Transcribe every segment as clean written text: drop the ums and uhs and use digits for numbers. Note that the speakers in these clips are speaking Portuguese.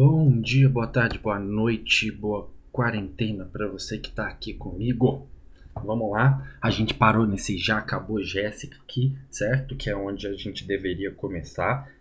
Bom dia, boa tarde, boa noite, boa quarentena para você que tá aqui comigo. Vamos lá, a gente parou nesse Já Acabou Jéssica aqui, certo? Que é onde a gente deveria começar.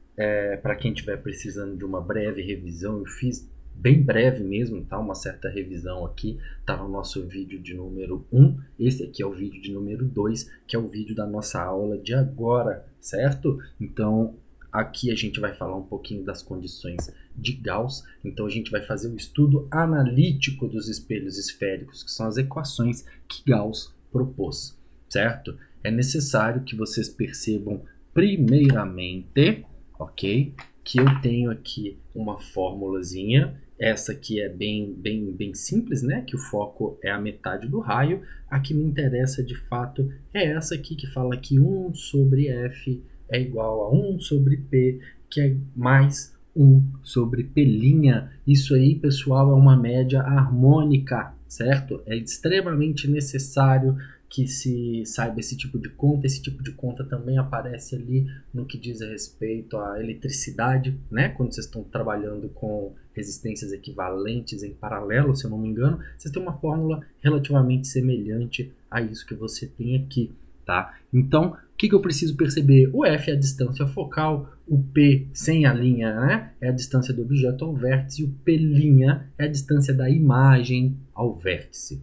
Para quem estiver precisando de uma breve revisão, eu fiz bem breve mesmo, tá? Uma certa revisão aqui, tá no nosso vídeo de número 1. Esse aqui é o vídeo de número 2, que é o vídeo da nossa aula de agora, certo? Então, aqui a gente vai falar um pouquinho das condições de Gauss. Então a gente vai fazer um estudo analítico dos espelhos esféricos, que são as equações que Gauss propôs, certo? É necessário que vocês percebam primeiramente, ok, que eu tenho aqui uma formulazinha. Essa aqui é bem simples, né? Que o foco é a metade do raio. A que me interessa de fato é essa aqui que fala que 1 sobre F é igual a 1 sobre P, que é mais 1 sobre P'. Isso aí, pessoal, é uma média harmônica, certo? É extremamente necessário que se saiba esse tipo de conta. Esse tipo de conta também aparece ali no que diz respeito à eletricidade, né? Quando vocês estão trabalhando com resistências equivalentes em paralelo, se eu não me engano, vocês têm uma fórmula relativamente semelhante a isso que você tem aqui, tá? Então, o que eu preciso perceber? O F é a distância focal, o P sem a linha, né, é a distância do objeto ao vértice, e o P' é a distância da imagem ao vértice.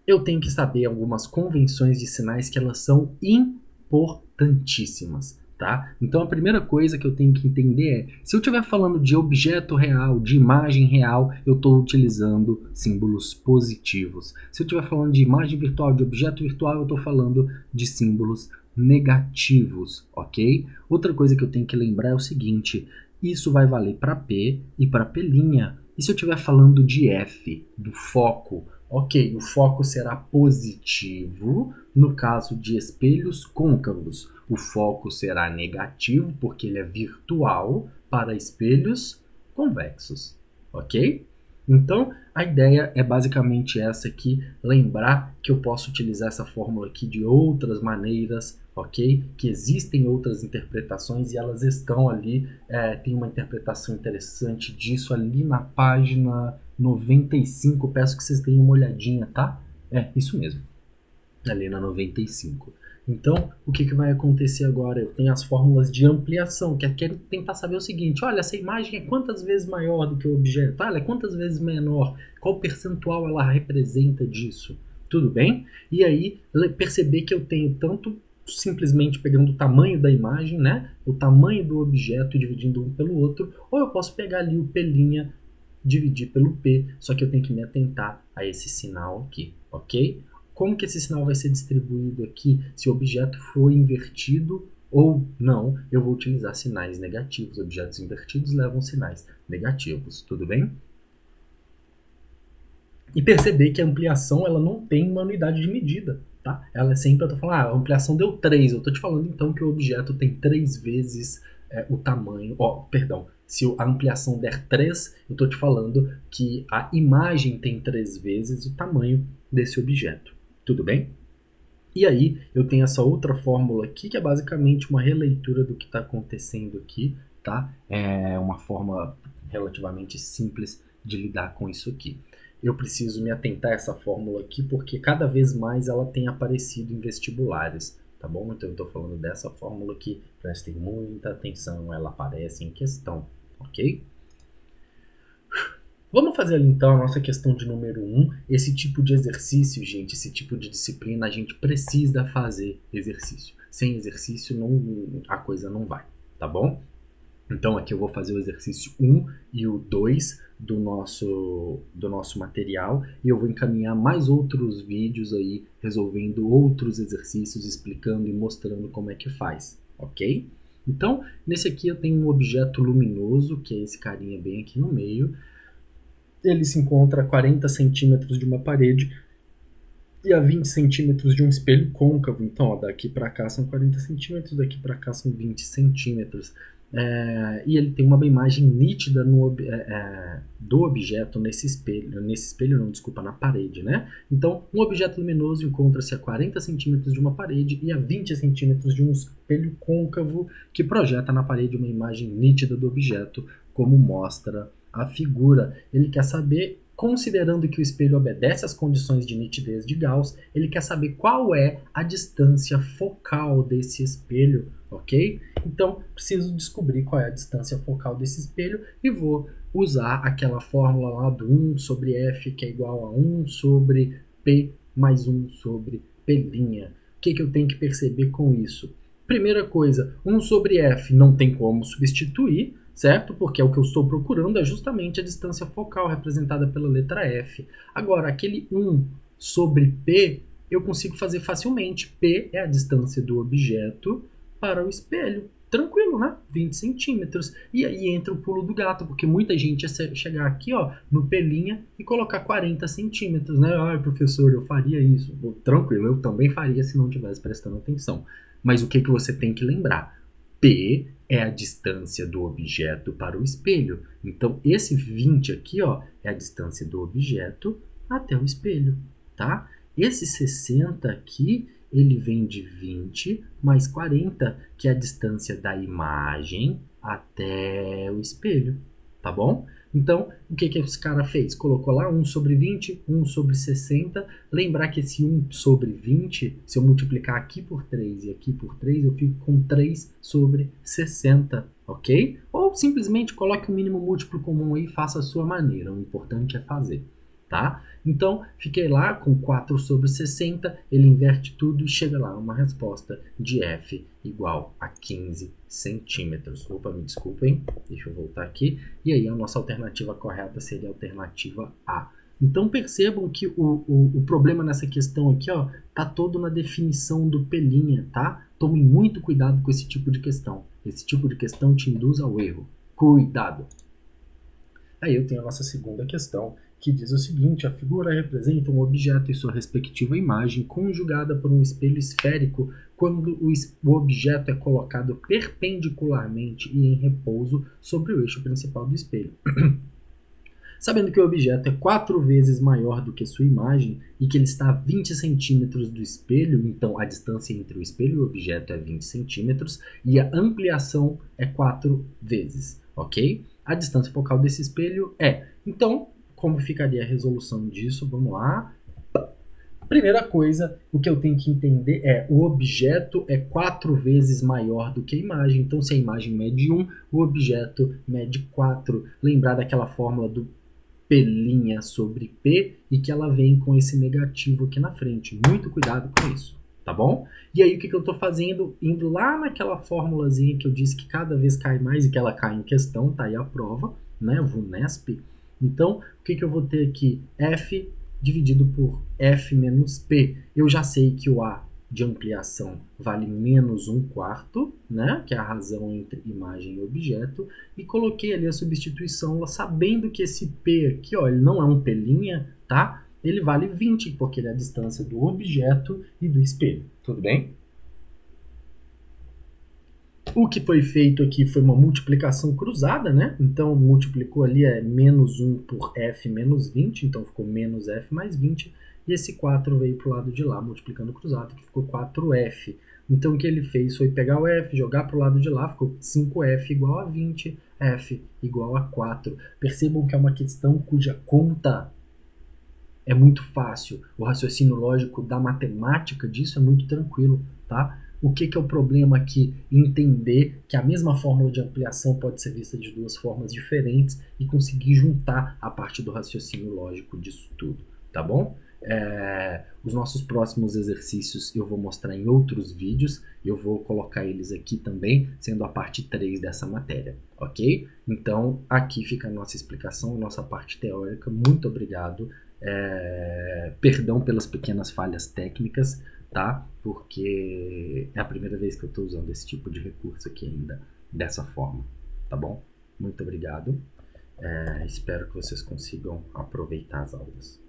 Eu tenho que saber algumas convenções de sinais que elas são importantíssimas, tá? Então a primeira coisa que eu tenho que entender é, se eu estiver falando de objeto real, de imagem real, eu estou utilizando símbolos positivos. Se eu estiver falando de imagem virtual, de objeto virtual, eu estou falando de símbolos negativos, ok? Outra coisa que eu tenho que lembrar é o seguinte, isso vai valer para P e para P'. E se eu estiver falando de F, do foco, ok, o foco será positivo no caso de espelhos côncavos. O foco será negativo porque ele é virtual para espelhos convexos, ok? Então, a ideia é basicamente essa aqui, lembrar que eu posso utilizar essa fórmula aqui de outras maneiras, ok? Que existem outras interpretações e elas estão ali, tem uma interpretação interessante disso ali na página 95, peço que vocês deem uma olhadinha, tá? É, isso mesmo, ali na 95. Então, o que vai acontecer agora? Eu tenho as fórmulas de ampliação, que quero tentar saber o seguinte, olha, essa imagem é quantas vezes maior do que o objeto? Ela é quantas vezes menor? Qual percentual ela representa disso? Tudo bem? E aí, perceber que eu tenho tanto simplesmente pegando o tamanho da imagem, né? O tamanho do objeto dividindo um pelo outro, ou eu posso pegar ali o P', dividir pelo P, só que eu tenho que me atentar a esse sinal aqui, ok? Como que esse sinal vai ser distribuído aqui? Se o objeto for invertido ou não, eu vou utilizar sinais negativos. Objetos invertidos levam sinais negativos, tudo bem? E perceber que a ampliação ela não tem uma unidade de medida, tá? Ela é sempre, eu tô falando, a ampliação deu 3, eu tô te falando então que o objeto tem 3 vezes o tamanho, perdão, se a ampliação der 3, eu tô te falando que a imagem tem 3 vezes o tamanho desse objeto. Tudo bem? E aí eu tenho essa outra fórmula aqui, que é basicamente uma releitura do que está acontecendo aqui, tá? É uma forma relativamente simples de lidar com isso aqui. Eu preciso me atentar a essa fórmula aqui, porque cada vez mais ela tem aparecido em vestibulares, tá bom? Então eu estou falando dessa fórmula aqui, prestem muita atenção, ela aparece em questão, ok? Vamos fazer ali então a nossa questão de número 1. Esse tipo de exercício, gente, esse tipo de disciplina, a gente precisa fazer exercício. Sem exercício a coisa não vai, tá bom? Então aqui eu vou fazer o exercício 1 e o 2 do nosso material e eu vou encaminhar mais outros vídeos aí resolvendo outros exercícios, explicando e mostrando como é que faz, ok? Então, nesse aqui eu tenho um objeto luminoso, que é esse carinha bem aqui no meio. Ele se encontra a 40 centímetros de uma parede e a 20 centímetros de um espelho côncavo. Então, ó, daqui para cá são 40 centímetros, daqui para cá são 20 centímetros. E ele tem uma imagem nítida do objeto nesse espelho não, desculpa, na parede, né? Então, um objeto luminoso encontra-se a 40 centímetros de uma parede e a 20 centímetros de um espelho côncavo que projeta na parede uma imagem nítida do objeto, como mostra a figura. Ele quer saber, considerando que o espelho obedece às condições de nitidez de Gauss, ele quer saber qual é a distância focal desse espelho, ok? Então, preciso descobrir qual é a distância focal desse espelho e vou usar aquela fórmula lá do 1 sobre F, que é igual a 1 sobre P mais 1 sobre P'. O que eu tenho que perceber com isso? Primeira coisa, 1 sobre F não tem como substituir, certo? Porque o que eu estou procurando é justamente a distância focal representada pela letra F. Agora, aquele 1 sobre P eu consigo fazer facilmente. P é a distância do objeto para o espelho. Tranquilo, né? 20 centímetros. E aí entra o pulo do gato, porque muita gente ia chegar aqui, ó, no P' e colocar 40 centímetros, né? Ai, professor, eu faria isso. Tranquilo, eu também faria se não estivesse prestando atenção. Mas o que você tem que lembrar? P é a distância do objeto para o espelho. Então, esse 20 aqui, ó, é a distância do objeto até o espelho, tá? Esse 60 aqui, ele vem de 20 mais 40, que é a distância da imagem até o espelho, tá bom? Então, o que esse cara fez? Colocou lá 1 sobre 20, 1 sobre 60. Lembrar que esse 1 sobre 20, se eu multiplicar aqui por 3 e aqui por 3, eu fico com 3 sobre 60, ok? Ou simplesmente coloque o mínimo múltiplo comum aí e faça a sua maneira. O importante é fazer, tá? Então, fiquei lá com 4 sobre 60, ele inverte tudo e chega lá uma resposta de F igual a 15 centímetros. Opa, me desculpem, deixa eu voltar aqui. E aí a nossa alternativa correta seria a alternativa A. Então percebam que o problema nessa questão aqui, ó, tá todo na definição do P', tá? Tomem muito cuidado com esse tipo de questão. Esse tipo de questão te induz ao erro. Cuidado! Aí eu tenho a nossa segunda questão, que diz o seguinte: a figura representa um objeto e sua respectiva imagem conjugada por um espelho esférico quando o objeto é colocado perpendicularmente e em repouso sobre o eixo principal do espelho. Sabendo que o objeto é 4 vezes maior do que sua imagem e que ele está a 20 centímetros do espelho, então a distância entre o espelho e o objeto é 20 centímetros e a ampliação é 4 vezes, ok? A distância focal desse espelho é. Então, como ficaria a resolução disso? Vamos lá. Primeira coisa, o que eu tenho que entender é o objeto é 4 vezes maior do que a imagem. Então, se a imagem mede 1, o objeto mede 4. Lembrar daquela fórmula do P' sobre P e que ela vem com esse negativo aqui na frente. Muito cuidado com isso, tá bom? E aí o que eu estou fazendo? Indo lá naquela formulazinha que eu disse que cada vez cai mais e que ela cai em questão, tá aí a prova, né? VUNESP. Então, o que eu vou ter aqui? F dividido por F menos P. Eu já sei que o A de ampliação vale menos 1/4, né? Que é a razão entre imagem e objeto, e coloquei ali a substituição, sabendo que esse P aqui, ó, ele não é um P', tá? Ele vale 20, porque ele é a distância do objeto e do espelho, tudo bem? O que foi feito aqui foi uma multiplicação cruzada, né? Então, multiplicou ali menos 1 por F menos 20, então ficou menos F mais 20, e esse 4 veio para o lado de lá, multiplicando cruzado, que ficou 4F. Então, o que ele fez foi pegar o F, jogar para o lado de lá, ficou 5F igual a 20, F igual a 4. Percebam que é uma questão cuja conta é muito fácil. O raciocínio lógico da matemática disso é muito tranquilo, tá? O que é o problema aqui? Entender que a mesma fórmula de ampliação pode ser vista de duas formas diferentes e conseguir juntar a parte do raciocínio lógico disso tudo, tá bom? Os nossos próximos exercícios eu vou mostrar em outros vídeos, eu vou colocar eles aqui também, sendo a parte 3 dessa matéria, ok? Então, aqui fica a nossa explicação, a nossa parte teórica. Muito obrigado. Perdão pelas pequenas falhas técnicas, tá? Porque é a primeira vez que eu estou usando esse tipo de recurso aqui ainda, dessa forma, tá bom? Muito obrigado. Espero que vocês consigam aproveitar as aulas.